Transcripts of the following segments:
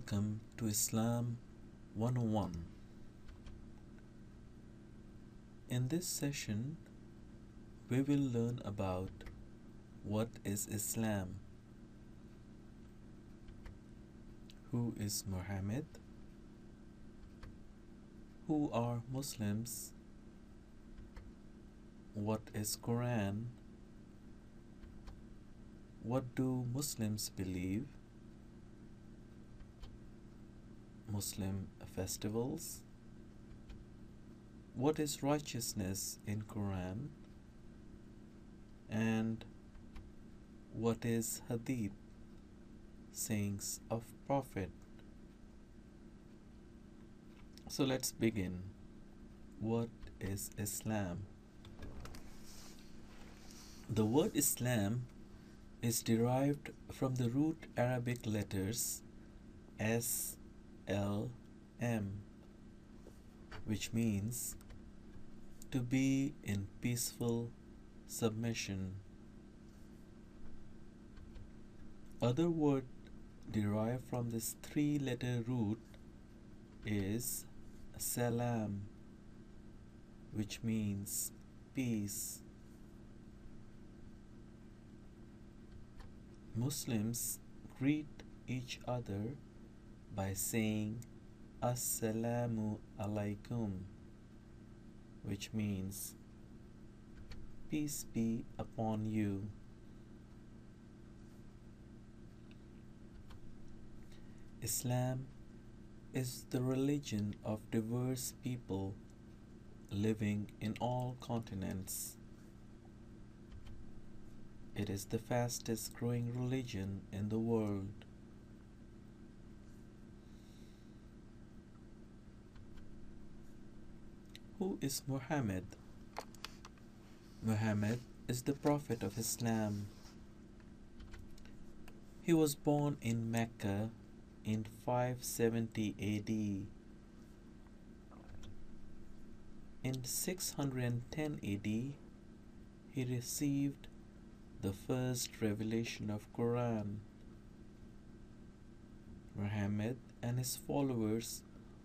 Welcome to Islam 101. In this session, we will learn about what is Islam, who is Muhammad, who are Muslims, what is Quran, what do Muslims believe, Muslim festivals, what is righteousness in Quran, and what is Hadith, sayings of Prophet. So let's begin. What is Islam? The word Islam is derived from the root Arabic letters S, L, M, which means to be in peaceful submission. Other word derived from this three-letter root is salam, which means peace. Muslims greet each other by saying Assalamu alaikum, which means peace be upon you. Islam is the religion of diverse people living in all continents. It is the fastest growing religion in the world. Who is Muhammad? Muhammad is the Prophet of Islam. He was born in Mecca in 570 AD. In 610 AD, he received the first revelation of Quran. Muhammad and his followers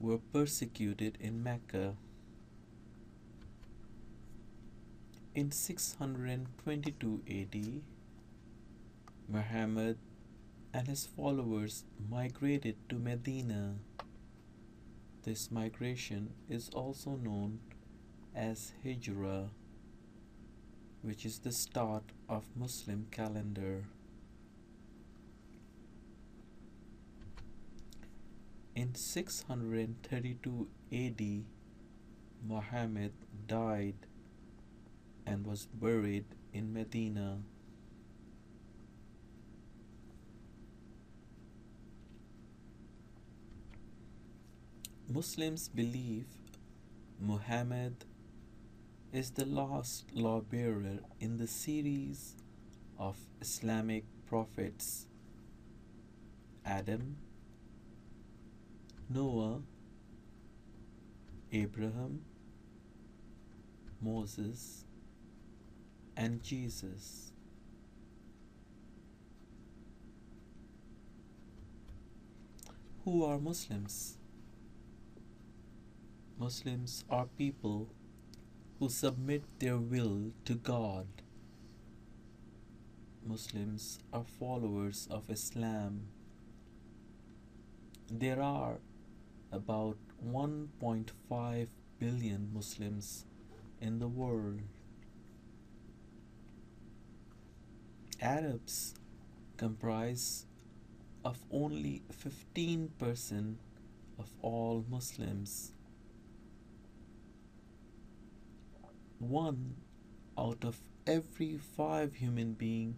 were persecuted in Mecca. In 622 AD, Muhammad and his followers migrated to Medina. This migration is also known as Hijrah, which is the start of Muslim calendar. In 632 AD, Muhammad died and was buried in Medina. Muslims believe Muhammad is the last lawbearer in the series of Islamic prophets: Adam, Noah, Abraham, Moses, and Jesus. Who are Muslims? Muslims are people who submit their will to God. Muslims are followers of Islam. There are about 1.5 billion Muslims in the world. Arabs comprise of only 15% of all Muslims. 1 out of every 5 human beings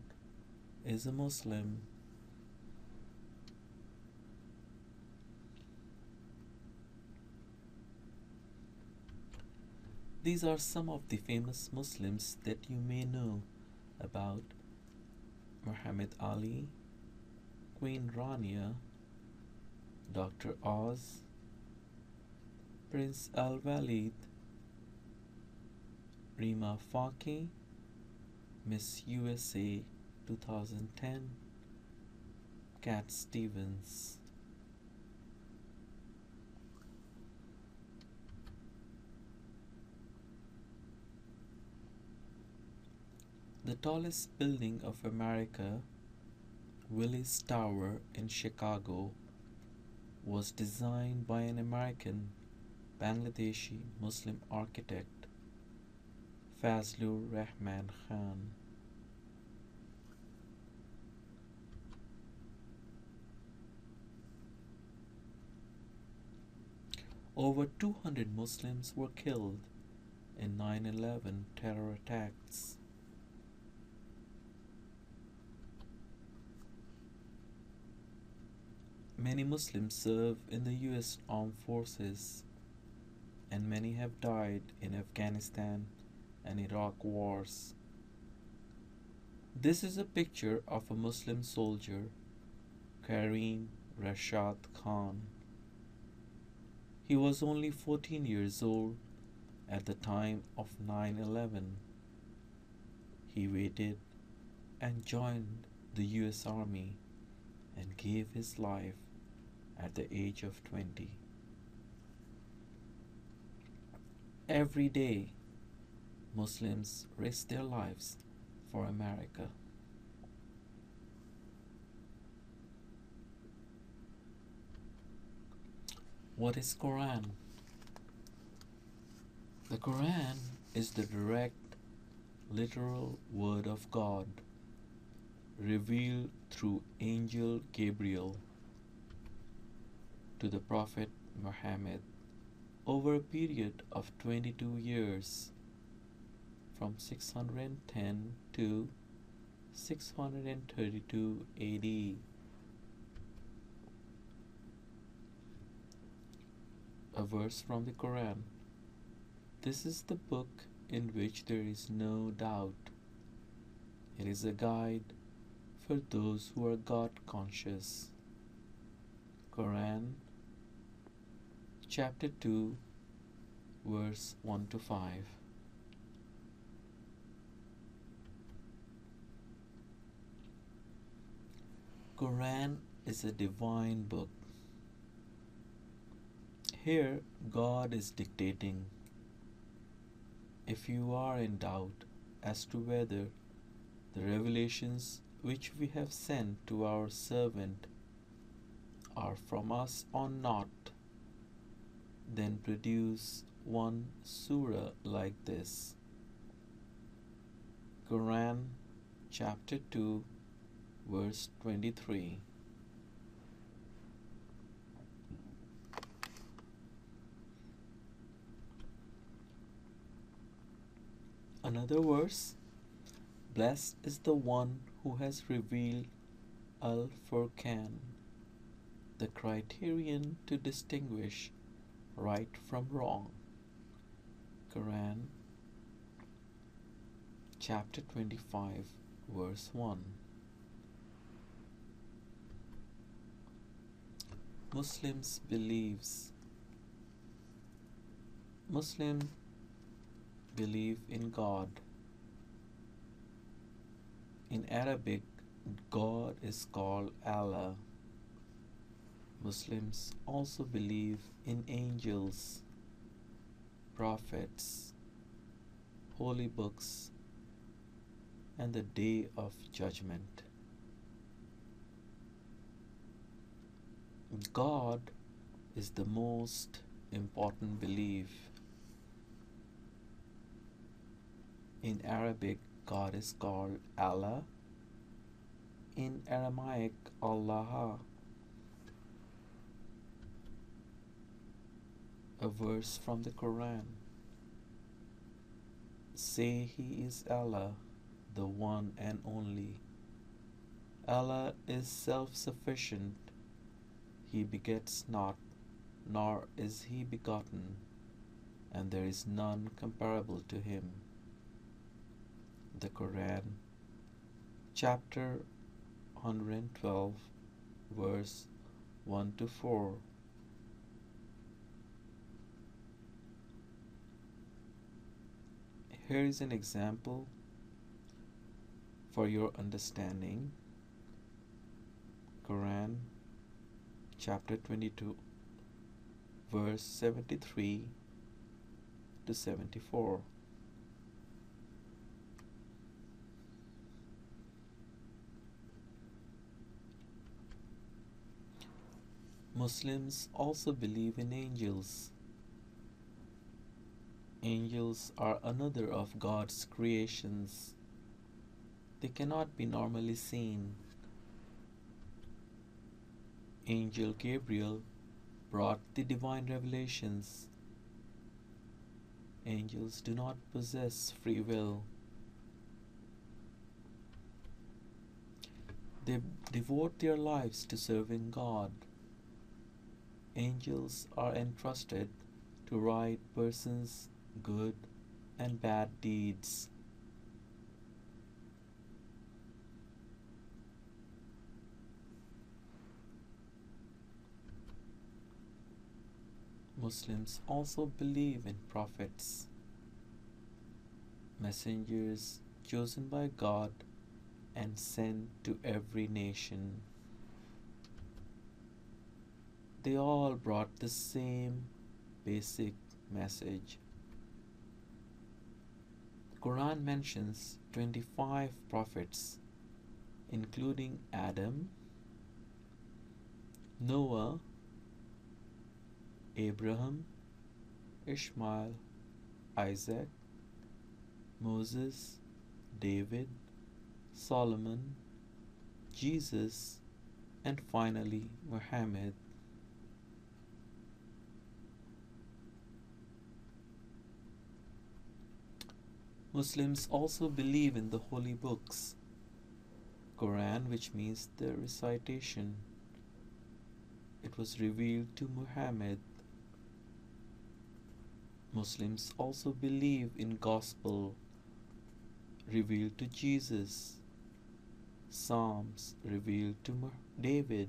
is a Muslim. These are some of the famous Muslims that you may know about: Muhammad Ali, Queen Rania, Dr. Oz, Prince Al-Walid, Rima Faki, Miss USA 2010, Cat Stevens. The tallest building of America, Willis Tower in Chicago, was designed by an American Bangladeshi Muslim architect, Fazlur Rahman Khan. Over 200 Muslims were killed in 9/11 terror attacks. Many Muslims serve in the US Armed Forces, and many have died in Afghanistan and Iraq wars. This is a picture of a Muslim soldier, Karim Rashad Khan. He was only 14 years old at the time of 9/11. He waited and joined the US Army and gave his life at the age of 20. Every day, Muslims risk their lives for America. What is Quran? The Quran is the direct, literal word of God, revealed through Angel Gabriel to the Prophet Muhammad over a period of 22 years, from 610 to 632 AD. A verse from the Quran. This is the book in which there is no doubt. It is a guide for those who are God conscious. Quran chapter 2 verse 1 to 5. Quran is a divine book. Here God is dictating. If you are in doubt as to whether the revelations which we have sent to our servant are from us or not, then produce one surah like this. Quran chapter 2 verse 23. Another verse. Blessed is the one who has revealed Al-Furqan, the criterion to distinguish right from wrong. Quran chapter 25 verse 1. Muslims believe in God. In Arabic, God is called Allah. Muslims also believe in angels, prophets, holy books, and the Day of Judgment. God is the most important belief. In Arabic, God is called Allah. In Aramaic, Allah. A verse from the Quran. Say He is Allah, the one and only. Allah is self-sufficient. He begets not, nor is He begotten, and there is none comparable to Him. The Quran, chapter 112, verse 1 to 4. Here is an example for your understanding. Quran, chapter 22, verse 73 to 74. Muslims also believe in angels. Angels are another of God's creations. They cannot be normally seen. Angel Gabriel brought the divine revelations. Angels do not possess free will. They devote their lives to serving God. Angels are entrusted to right persons' good and bad deeds. Muslims also believe in prophets, messengers chosen by God and sent to every nation. They all brought the same basic message. The Quran mentions 25 prophets, including Adam, Noah, Abraham, Ishmael, Isaac, Moses, David, Solomon, Jesus, and finally Muhammad. Muslims also believe in the holy books. Quran, which means the recitation. It was revealed to Muhammad. Muslims also believe in gospel revealed to Jesus, Psalms revealed to David,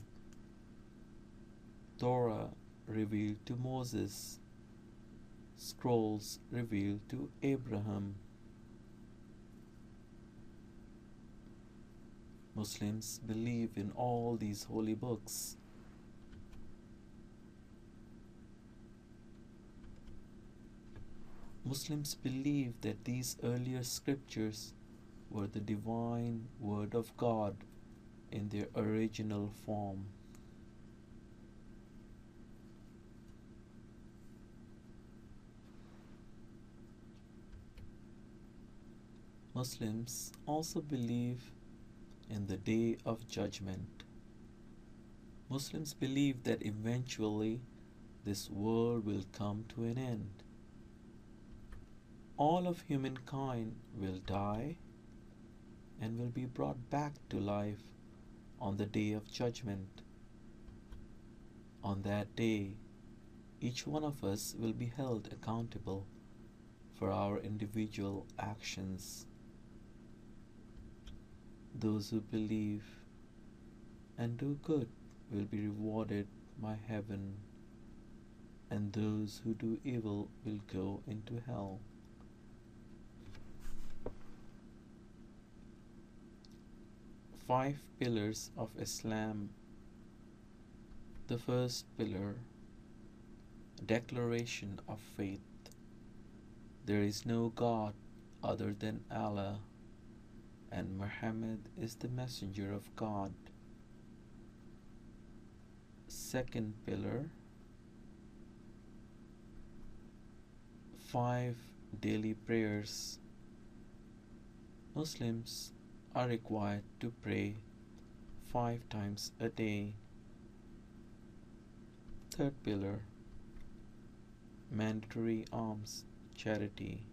Torah revealed to Moses, scrolls revealed to Abraham. Muslims believe in all these holy books. Muslims believe that these earlier scriptures were the divine word of God in their original form. Muslims also believe in the Day of Judgment. Muslims believe that eventually this world will come to an end. All of humankind will die and will be brought back to life on the Day of Judgment. On that day, each one of us will be held accountable for our individual actions. Those who believe and do good will be rewarded by heaven, and those who do evil will go into hell. Five pillars of Islam. The first pillar, declaration of faith. There is no God other than Allah, and Muhammad is the messenger of God. Second pillar, 5 daily prayers. Muslims are required to pray 5 times a day. Third pillar, mandatory alms charity.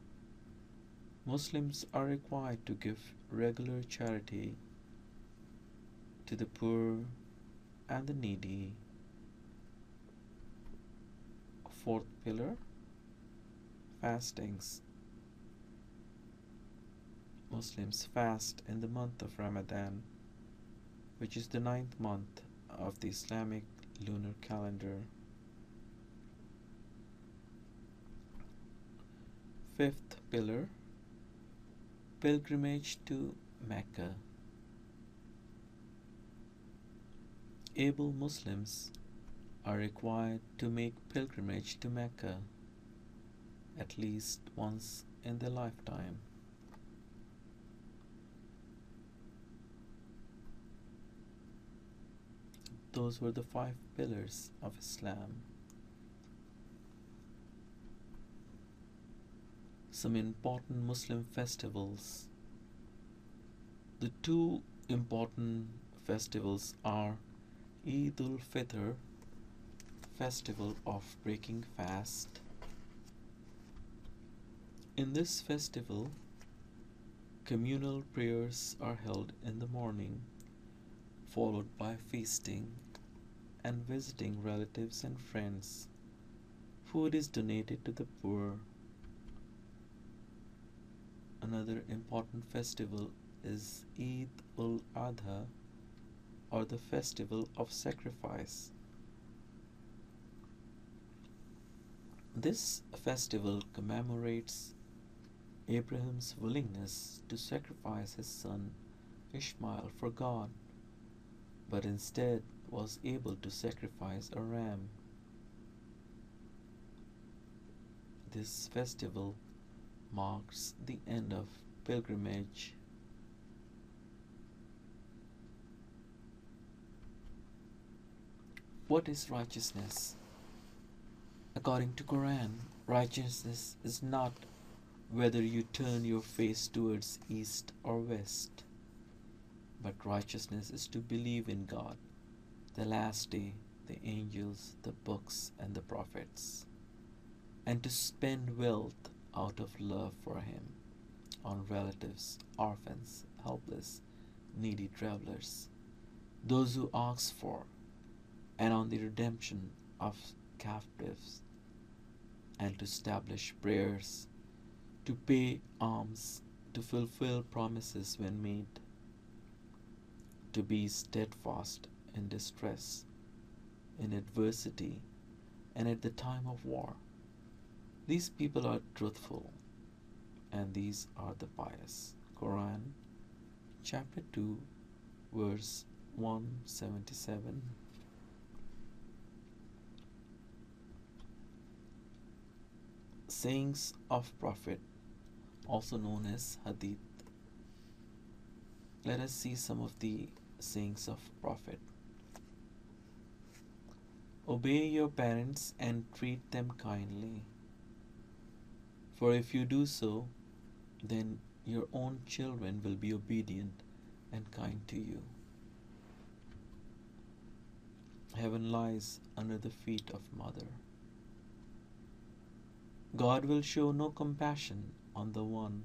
Muslims are required to give regular charity to the poor and the needy. Fourth pillar, fastings. Muslims fast in the month of Ramadan, which is the 9th month of the Islamic lunar calendar. Fifth pillar, pilgrimage to Mecca. Able Muslims are required to make pilgrimage to Mecca at least once in their lifetime. those were the five pillars of Islam. Some important Muslim festivals. The two important festivals are Eid ul-Fitr, festival of breaking fast. In this festival, communal prayers are held in the morning, followed by feasting and visiting relatives and friends. Food is donated to the poor. Another important festival is Eid ul-Adha, or the festival of sacrifice. This festival commemorates Abraham's willingness to sacrifice his son Ishmael for God, but instead was able to sacrifice a ram. This festival marks the end of pilgrimage. What is righteousness? According to Quran, righteousness is not whether you turn your face towards east or west, but righteousness is to believe in God, the last day, the angels, the books, and the prophets, and to spend wealth out of love for Him on relatives, orphans, helpless, needy travelers, those who ask for, and on the redemption of captives, and to establish prayers, to pay alms, to fulfill promises when made, to be steadfast in distress, in adversity, and at the time of war. These people are truthful, and these are the pious. Quran, chapter 2, verse 177. Sayings of Prophet, also known as Hadith. Let us see some of the sayings of Prophet. Obey your parents and treat them kindly, for if you do so, then your own children will be obedient and kind to you. Heaven lies under the feet of mother. God will show no compassion on the one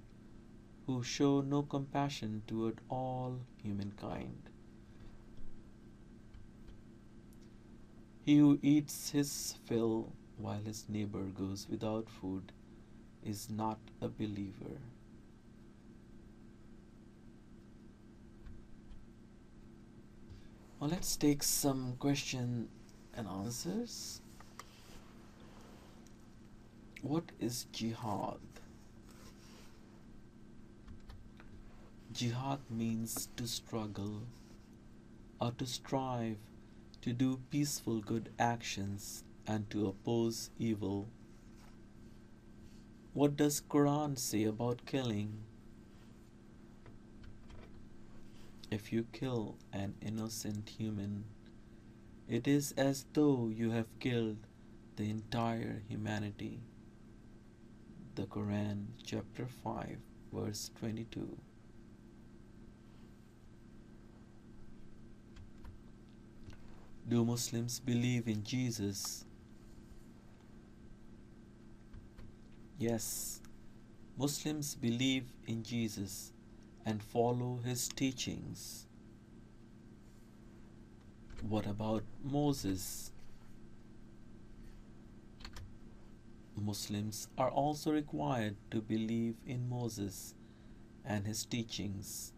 who show no compassion toward all humankind. He who eats his fill while his neighbor goes without food is not a believer. Well, let's take some question and answers. What is jihad? Jihad means to struggle or to strive to do peaceful good actions and to oppose evil. What does Quran say about killing? If you kill an innocent human, it is as though you have killed the entire humanity. The Quran, chapter 5, verse 22. Do Muslims believe in Jesus? Yes, Muslims believe in Jesus and follow his teachings. What about Moses? Muslims are also required to believe in Moses and his teachings.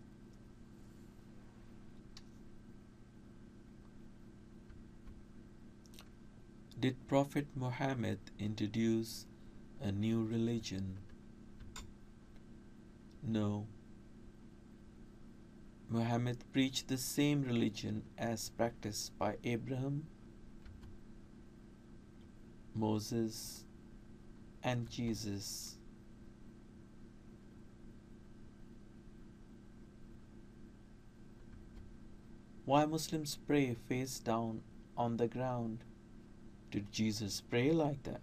Did Prophet Muhammad introduce a new religion? No. Muhammad preached the same religion as practiced by Abraham, Moses, and Jesus. Why Muslims pray face down on the ground. Did Jesus pray like that?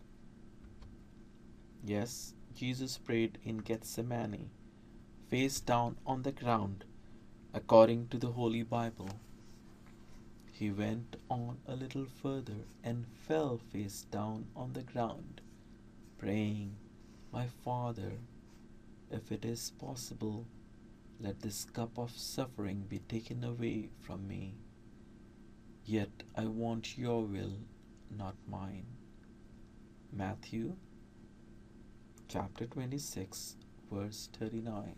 Yes, Jesus prayed in Gethsemane, face down on the ground, according to the Holy Bible. He went on a little further and fell face down on the ground, praying, "My Father, if it is possible, let this cup of suffering be taken away from me. Yet I want your will, not mine." Matthew chapter 26, verse 39.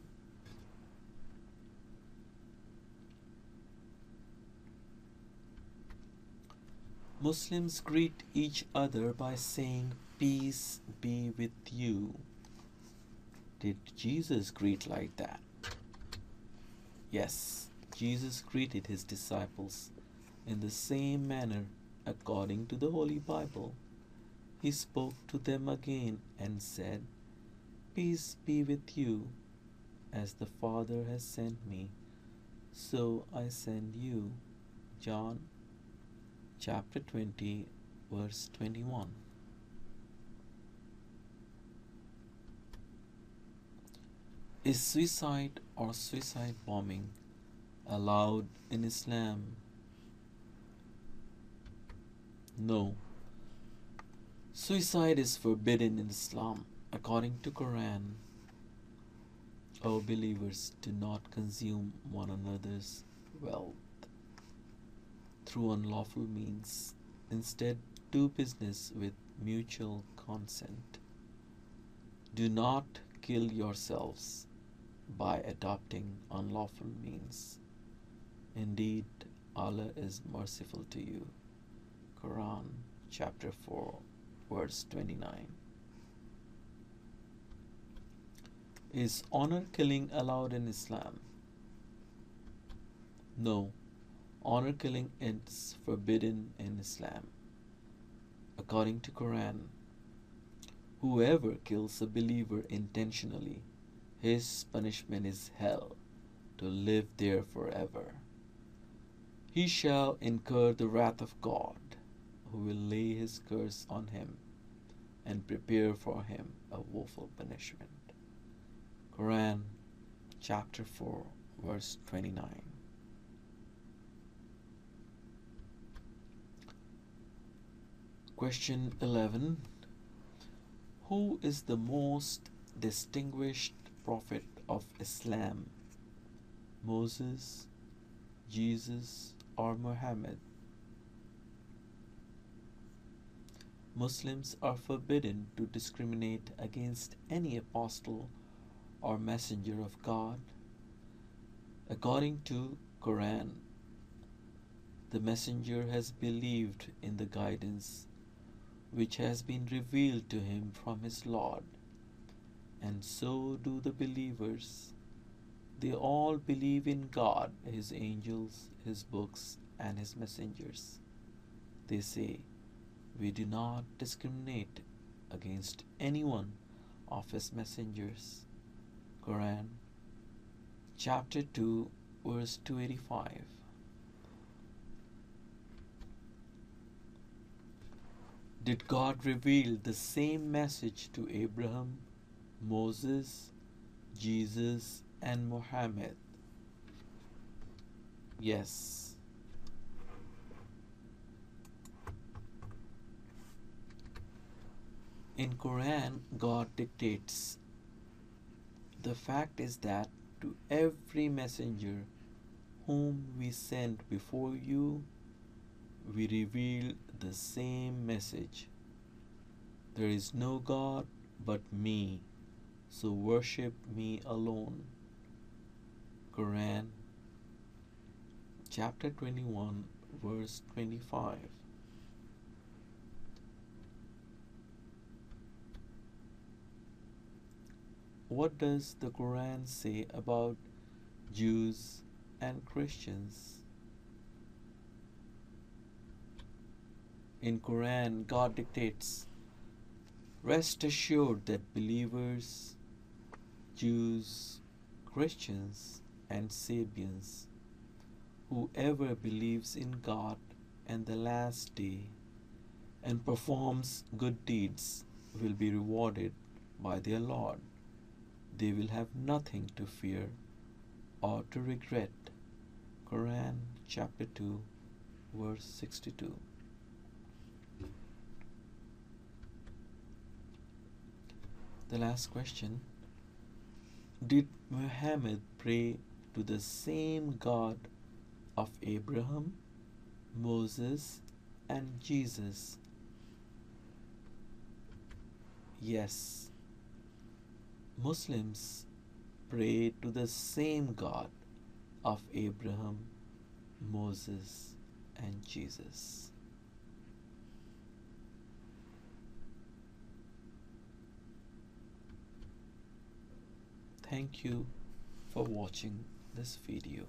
Muslims greet each other by saying, "Peace be with you." Did Jesus greet like that? Yes, Jesus greeted his disciples in the same manner according to the Holy Bible. He spoke to them again and said, "Peace be with you. As the Father has sent me, so I send you." John chapter 20, verse 21. Is suicide or suicide bombing allowed in Islam? No. Suicide is forbidden in Islam according to Quran. O believers, do not consume one another's wealth through unlawful means. Instead, do business with mutual consent. Do not kill yourselves by adopting unlawful means. Indeed, Allah is merciful to you. Quran chapter 4, verse 29. Is honor killing allowed in Islam? No, honor killing is forbidden in Islam. According to Quran, whoever kills a believer intentionally, his punishment is hell, to live there forever. He shall incur the wrath of God, who will lay his curse on him and prepare for him a woeful punishment. Quran chapter 4, verse 29. Question 11. Who is the most distinguished prophet of Islam? Moses, Jesus, or Muhammad? Muslims are forbidden to discriminate against any apostle or messenger of God. According to Quran, the messenger has believed in the guidance which has been revealed to him from his Lord, and so do the believers. They all believe in God, his angels, his books, and his messengers. They say, "We do not discriminate against any one of his messengers." Quran chapter 2, verse 285. Did God reveal the same message to Abraham, Moses, Jesus, and Muhammad? Yes. In Quran, God dictates, "The fact is that to every messenger whom we sent before you, we reveal the same message. There is no God but me, so worship me alone." Quran chapter 21, verse 25. What does the Quran say about Jews and Christians? In Quran, God dictates, "Rest assured that believers, Jews, Christians, and Sabians, whoever believes in God and the last day and performs good deeds will be rewarded by their Lord. They will have nothing to fear or to regret. Quran chapter 2 verse 62. The last question: did Muhammad pray to the same God of Abraham, Moses, and Jesus? Yes, Muslims pray to the same God of Abraham, Moses, and Jesus. Thank you for watching this video.